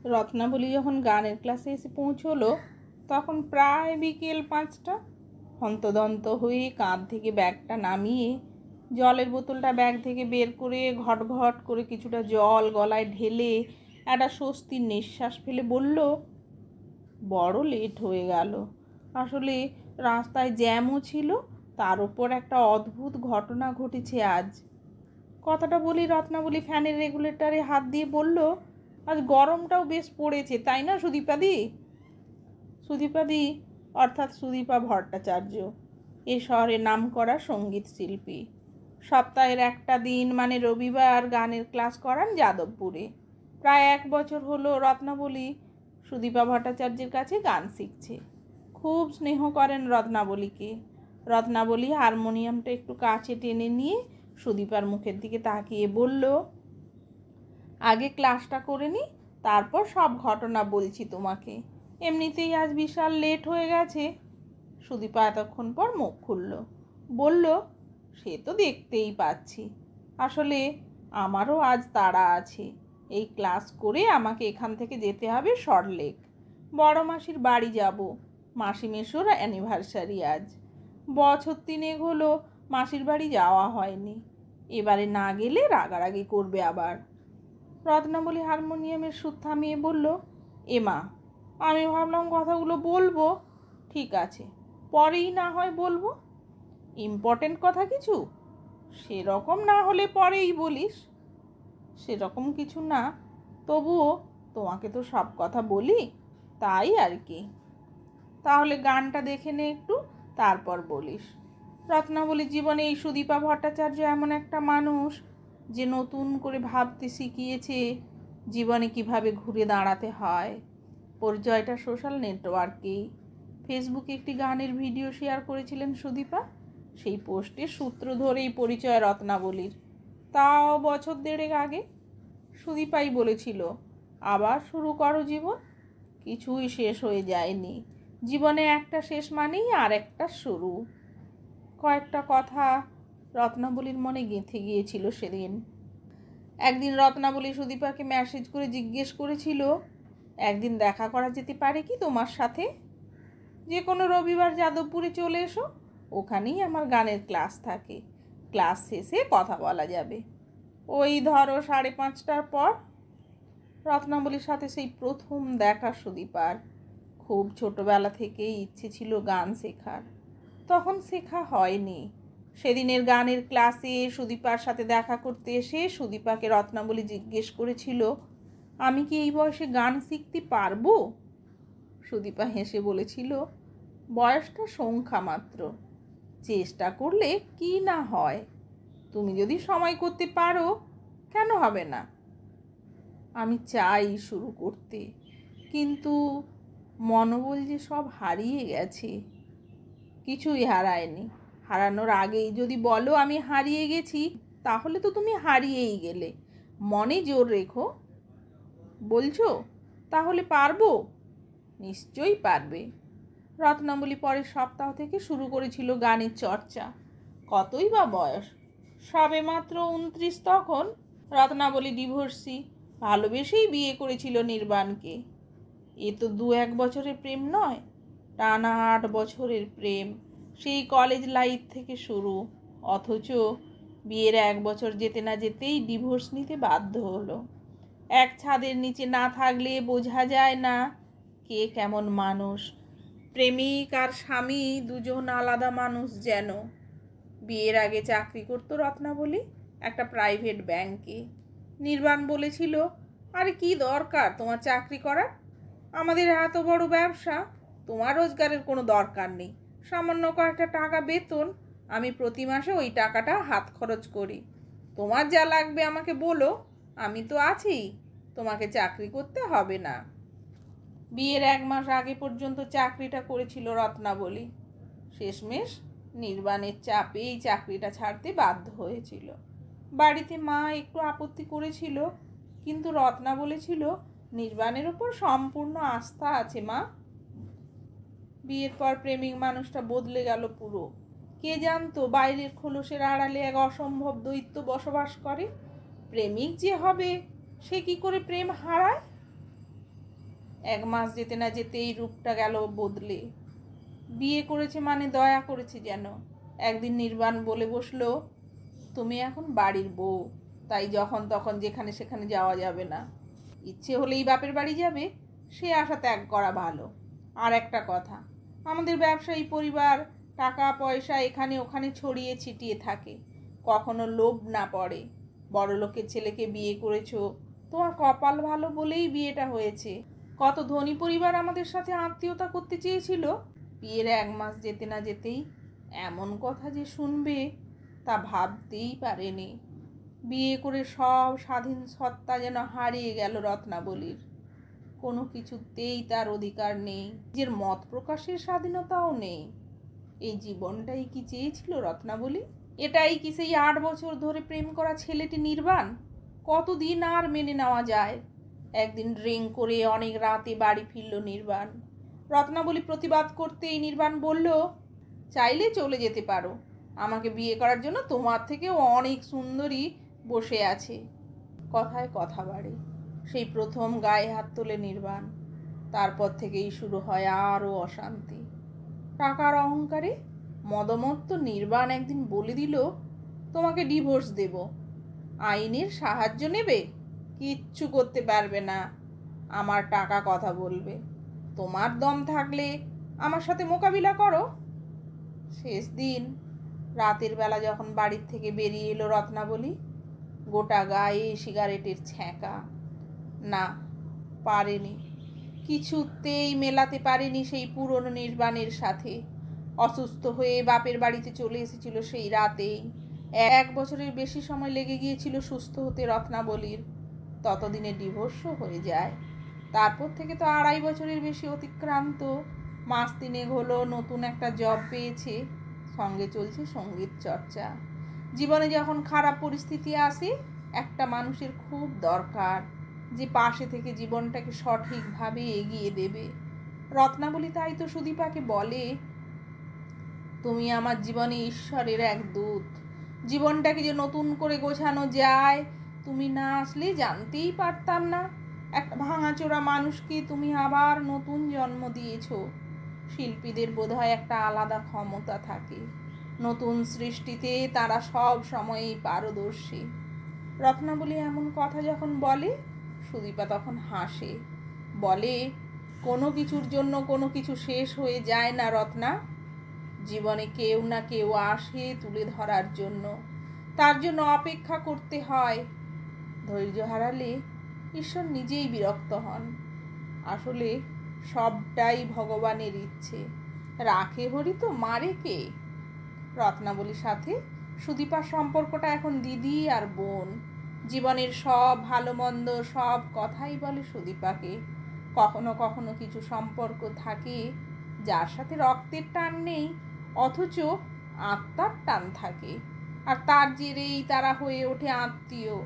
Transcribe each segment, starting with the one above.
রত্নাবলী যখন গানের ক্লাসে এসে পৌঁছলো তখন প্রায় বিকেল 5টা। হন্তদন্ত হয়ে কাঁধ থেকে ব্যাগটা নামিয়ে জলের বোতলটা ব্যাগ থেকে বের করে ঘট ঘট করে কিছুটা জল গলায় ঢেলে একটা স্বস্তির নিঃশ্বাস ফেলে বলল, বড় লেট হয়ে গেল। আসলে রাস্তায় জ্যামও ছিল, তার উপর একটা অদ্ভুত ঘটনা ঘটেছে আজ। কথাটা বলি রত্নাবলী ফ্যানের রেগুলেটরে হাত দিয়ে বলল, আজ গরমটাও বেশ পড়েছে, তাই না সুদীপাদি? সুদীপাদি অর্থাৎ সুদীপা ভট্টাচার্য এ শহরের নামকরা সঙ্গীত শিল্পী। সপ্তাহের একটা দিন মানে রবিবার গানের ক্লাস করান যাদবপুরে। প্রায় 1 বছর হলো রত্নাবলী সুদীপা ভট্টাচার্যের কাছে গান শিখছে। খুব স্নেহ করেন রত্নাবলীকে। রত্নাবলী হারমোনিয়ামটা একটু কাছে টেনে নিয়ে সুদীপার মুখের দিকে তাকিয়ে বলল, আগে ক্লাসটা করে নি, তারপর সব ঘটনা বলছি তোমাকে। এমনিতেই আজ বিশাল লেট হয়ে গেছে। সুদীপা এতক্ষণ পর মুখ খুলল, বলল, সে তো দেখতেই পাচ্ছি। আসলে আমারও আজ তাড়া আছে। এই ক্লাস করে আমাকে এখান থেকে যেতে হবে সল্টলেক। বড় মাসির বাড়ি যাব। মাসি মেশোর অ্যানিভার্সারি আজ। বছর 3 হলো মাসির বাড়ি যাওয়া হয়নি। এবারে না গেলে রাগারাগি করবে আবার। রত্নাবলী হারমোনিয়ামের সুর থামিয়ে বলল, এমা, আমি ভাবলাম কথাগুলো বলবো। ঠিক আছে, পরেই না হয় বলবো। ইম্পর্টেন্ট কথা কিছু? সেরকম না হলে পরেই বলিস। সেরকম কিছু না, তবুও তোমাকে তো সব কথা বলি, তাই আর কি। তাহলে গানটা দেখে নে একটু, তারপর বলিস। রত্নাবলী জীবনে এই সুদীপা ভট্টাচার্য এমন একটা মানুষ যে নতুন করে ভাবতে শিখিয়েছে জীবনে কিভাবে ঘুরে দাঁড়াতে হয়। পরিচয়টা সোশ্যাল নেটওয়ার্কেই। ফেসবুকে একটি গানের ভিডিও শেয়ার করেছিলেন সুদীপা। সেই পোস্টের সূত্র ধরেই পরিচয় রত্নাবলীর। তাও বছর 1.5 আগে। সুদীপাই বলেছিল, আবার শুরু করো জীবন। কিছুই শেষ হয়ে যায়নি। জীবনে একটা শেষ মানেই আর একটা শুরু। কয়েকটা কথা রত্নাবলীর মনে গেঁথে গিয়েছিল সেদিন। একদিন রত্নাবলী সুদীপাকে মেসেজ করে জিজ্ঞেস করেছিল, একদিন দেখা করা যেতে পারে কি তোমার সাথে? যে কোনো রবিবার যাদবপুরে চলে এসো, ওখানেই আমার গানের ক্লাস থাকে। ক্লাস শেষে কথা বলা যাবে। ওই ধরো 5:30টার পর। রত্নাবলীর সাথে সেই প্রথম দেখা সুদীপার। খুব ছোটবেলা থেকেই ইচ্ছে ছিল গান শেখার, তখন শেখা হয়নি। সেদিনের গানের ক্লাসে সুদীপার সাথে দেখা করতে এসে সুদীপাকে রত্নাবলী জিজ্ঞেস করেছিল, আমি কি এই বয়সে গান শিখতে পারবো? সুদীপা হেসে বলেছিল, বয়সটা সংখ্যা মাত্র, চেষ্টা করলে কি না হয়। তুমি যদি সময় করতে পারো, কেন হবে না? আমি চাই শুরু করতে, কিন্তু মনোবল যে সব হারিয়ে গেছে। কিছুই হারায়নি। হারানোর আগেই যদি বলো আমি হারিয়ে গেছি, তাহলে তো তুমি হারিয়েই গেলে। মনে জোর রেখো। বলছো তাহলে পারবো? নিশ্চয়ই পারবে। রত্নাবলী পরের সপ্তাহ থেকে শুরু করেছিল গানের চর্চা। কতই বা বয়স, সবে মাত্র 29 তখন। রত্নাবলী ডিভোর্সি, ভালোবেসেই বিয়ে করেছিল নির্বাণকে। এ তো 2-1 বছরের প্রেম নয়, টানা 8 বছরের প্রেম। সেই কলেজ লাইফ থেকে শুরু। অথচ বিয়ের 1 বছর যেতে না যেতেই ডিভোর্স নিতে বাধ্য হলো। এক ছাদের নিচে না থাকলে বোঝা যায় না কে কেমন মানুষ। প্রেমিক আর স্বামী দুজন আলাদা মানুষ যেন। বিয়ের আগে চাকরি করতো রত্নাবলী একটা প্রাইভেট ব্যাংকে। নির্বাণ বলেছিল, আরে কি দরকার তোমার চাকরি করার? আমাদের এত বড় ব্যবসা, তোমার রোজগারের কোনো দরকার নেই। সামান্য কয়েকটা টাকা বেতন, আমি প্রতি মাসে ওই টাকাটা হাত খরচ করি। তোমার যা লাগবে আমাকে বলো, আমি তো আছি, তোমাকে চাকরি করতে হবে না। বিয়ের 1 মাস আগে পর্যন্ত চাকরিটা করেছিল রত্নাবলী। শেষমেশ নির্বাণের চাপেই চাকরিটা ছাড়তে বাধ্য হয়েছিল। বাড়িতে মা একটু আপত্তি করেছিল, কিন্তু রত্না বলেছিল, নির্বাণের ওপর সম্পূর্ণ আস্থা আছে মা। বিয়ের পর প্রেমিক মানুষটা বদলে গেল পুরো। কে জানতো বাইরের খোলসের আড়ালে এক অসম্ভব দৈত্য বসবাস করে। প্রেমিক যে হবে, সে কি করে প্রেম হারায়? 1 মাস যেতে না যেতেই রূপটা গেল বদলে। বিয়ে করেছে মানে দয়া করেছে যেন। একদিন নির্বাণ বলে বসলো, তুমি এখন বাড়ির বউ, তাই যখন তখন যেখানে সেখানে যাওয়া যাবে না। ইচ্ছে হলেই বাপের বাড়ি যাবে, সে আশা ত্যাগ করা ভালো। আর একটা কথা, আমাদের ব্যবসায়ী পরিবার টাকা পয়সা এখানে ওখানে ছড়িয়ে ছিটিয়ে থাকে, কখনো লোভ না পড়ে। বড়লোকের ছেলেকে বিয়ে করেছো, তোমার কপাল ভালো বলেই বিয়েটা হয়েছে। কত ধনী পরিবার আমাদের সাথে আত্মীয়তা করতে চেয়েছিল, বিয়ের 1 মাস যেতে না যেতেই এমন কথা যে শুনবে তা ভাবতেই পারেনি। বিয়ে করে সব স্বাধীন সত্তা যেন হারিয়ে গেল রত্নাবলীর। কোনো কিছুতেই তার অধিকার নেই, নিজের মত প্রকাশের স্বাধীনতাও নেই। এই জীবনটাই কি চেয়েছিল রত্নাবলী? এটাই কি সেই 8 বছর ধরে প্রেম করা ছেলেটি নির্বাণ? কতদিন আর মেনে নেওয়া যায়? একদিন ড্রিঙ্ক করে অনেক রাতে বাড়ি ফিরল নির্বাণ। রত্নাবলী প্রতিবাদ করতেই নির্বাণ বলল, চাইলে চলে যেতে পারো, আমাকে বিয়ে করার জন্য তোমার থেকেও অনেক সুন্দরী বসে আছে। কথায় কথা বাড়ে। সেই প্রথম গায়ে হাত তোলে নির্বাণ। তারপর থেকেই শুরু হয় আরও অশান্তি। টাকার অহংকারে মদমত্ত নির্বাণ একদিন বলে দিল, তোমাকে ডিভোর্স দেব। আইনের সাহায্য নেবে? কিচ্ছু করতে পারবে না। আমার টাকা কথা বলবে। তোমার দম থাকলে আমার সাথে মোকাবিলা করো। শেষ দিন রাতের বেলা যখন বাড়ির থেকে বেরিয়ে এলো রত্নাবলী, গোটা গায়ে সিগারেটের ছ্যাঁকা। না, পারেনি, কিছুতেই মেলাতে পারেনি সেই পুরনো নির্বাণের সাথে। অসুস্থ হয়ে বাপের বাড়িতে চলে এসেছিল সেই রাতেই। 1 বছরের বেশি সময় লেগে গিয়েছিল সুস্থ হতে রত্নাবলীর। ততদিনে ডিভোর্সও হয়ে যায়। তারপর থেকে তো 2.5 বছরের বেশি অতিক্রান্ত। মাস 3 হলো নতুন একটা জব পেয়েছে, সঙ্গে চলছে সঙ্গীত চর্চা। জীবনে যখন খারাপ পরিস্থিতি আসে, একটা মানুষের খুব দরকার যে পাশে থেকে জীবনটাকে সঠিকভাবে এগিয়ে দেবে। রত্নাবলী তাই তো সুদীপাকে বলে, তুমি আমার জীবনে ঈশ্বরের এক দূত। জীবনটাকে যে নতুন করে গোছানো যায় তুমি না আসলে জানতেই পারতাম না। একটা ভাঙাচোরা মানুষকে তুমি আবার নতুন জন্ম দিয়েছ। শিল্পীদের বোধহয় একটা আলাদা ক্ষমতা থাকে, নতুন সৃষ্টিতে তারা সব সময়ই পারদর্শী। রত্নাবলী এমন কথা যখন বলে, সুদীপা তখন হাসে, বলে, কোনো কিছুর জন্য কোনো কিছু শেষ হয়ে যায় না রত্না। জীবনে কেউ না কেউ আসে তুলে ধরার জন্য, তার জন্য অপেক্ষা করতে হয়। ধৈর্য হারালে ঈশ্বর নিজেই বিরক্ত হন। আসলে সবটাই ভগবানের ইচ্ছে, রাখে হরি তো মারে কে। রত্নাবলীর সাথে সুদীপার সম্পর্কটা এখন দিদি আর বোন। জীবনের সব ভালো মন্দ সব কথাই বলে সুদীপাকে। কখনো কখনো কিছু সম্পর্ক থাকে যার সাথে রক্তের টান নেই, অথচ আত্মার টান থাকে, আর তার জেরেই তারা হয়ে ওঠে আত্মীয়।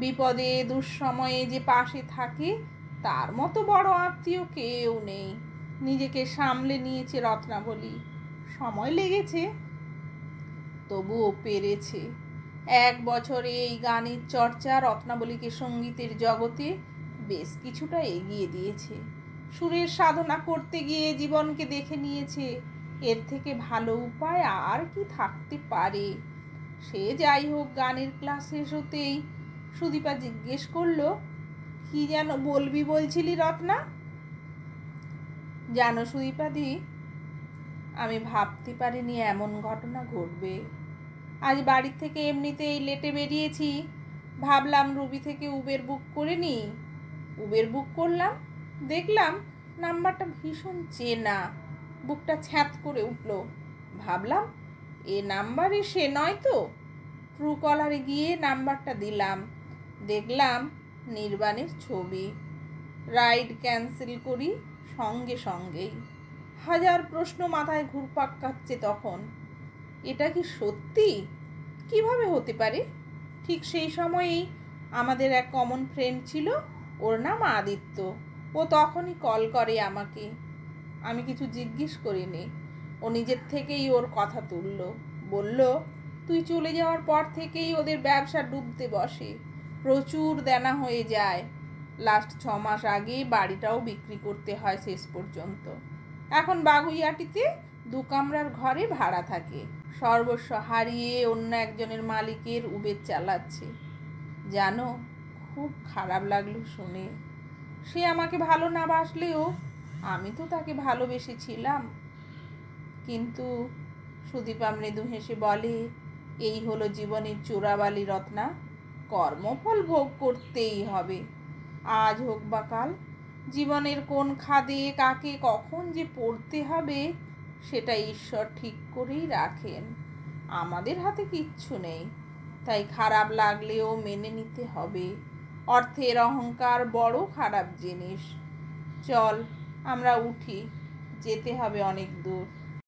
বিপদে দুঃসময়ে যে পাশে থাকে তার মতো বড় আত্মীয় কেউ নেই। নিজেকে সামলে নিয়েছে রত্নাবলী। সময় লেগেছে, তবুও পেরেছে। 1 বছরে এই গানের চর্চা রত্নাবলীকে সঙ্গীতের জগতে বেশ কিছুটা এগিয়ে দিয়েছে। সুরের সাধনা করতে গিয়ে জীবনকে দেখে নিয়েছে, এর থেকে ভালো উপায় আর কি থাকতে পারে। সে যাই হোক, গানের ক্লাস শেষ হতেই সুদীপা জিজ্ঞেস করলো, কি যেন বলবি বলছিলি রত্না? জানো সুদীপাদি, আমি ভাবতে পারিনি এমন ঘটনা ঘটবে। আজ বাড়ির থেকে এমনিতেই লেটে বেরিয়েছি, ভাবলাম রুবি থেকে উবের বুক করে নিই। উবের বুক করলাম, দেখলাম নাম্বারটা ভীষণ চেনা। বুকটা ছ্যাঁত করে উঠল। ভাবলাম, এ নাম্বারে সে নয় তো। ট্রু কলারে গিয়ে নাম্বারটা দিলাম, দেখলাম নির্বাণের ছবি। রাইড ক্যান্সেল করি সঙ্গে সঙ্গেই। হাজার প্রশ্ন মাথায় ঘুরপাক খাচ্ছে তখন। এটা কি সত্যি? কিভাবে হতে পারে? ঠিক সেই সময়েই আমাদের এক কমন ফ্রেন্ড ছিল, ওর নাম আদিত্য। ও তখনই কল করে আমাকে। আমি কিছু জিজ্ঞেস করিনি, ও নিজের থেকেই ওর কথা তুলল। বলল, তুই চলে যাওয়ার পর থেকেই ওদের ব্যবসা ডুবতে বসে, প্রচুর দেনা হয়ে যায়। লাস্ট 6 মাস আগেই বাড়িটাও বিক্রি করতে হয় শেষ পর্যন্ত। এখন বাগুইয়াটিতে 2 কামরার ঘরে ভাড়া থাকে। সর্বস্ব হারিয়ে অন্য একজনের মালিকের উবের চালাচ্ছে। জানো, খুব খারাপ লাগলো শুনে। সে আমাকে ভালো না বাসলেও আমি তো তাকে ভালোবেসেছিলাম। কিন্তু সুদীপা মৃদু হেসে বলে, এই হলো জীবনের চোরাবালি রত্না, কর্মফল ভোগ করতেই হবে। আজ হোক বা কাল জীবনের কোন খাদে কাকে কখন যে পড়তে হবে সেটা ঈশ্বর ঠিক করেই রাখেন। আমাদের হাতে কিচ্ছু নেই, তাই খারাপ লাগলেও মেনে নিতে হবে। অর্থের অহংকার বড় খারাপ জিনিস। চল আমরা উঠি, যেতে হবে অনেক দূর।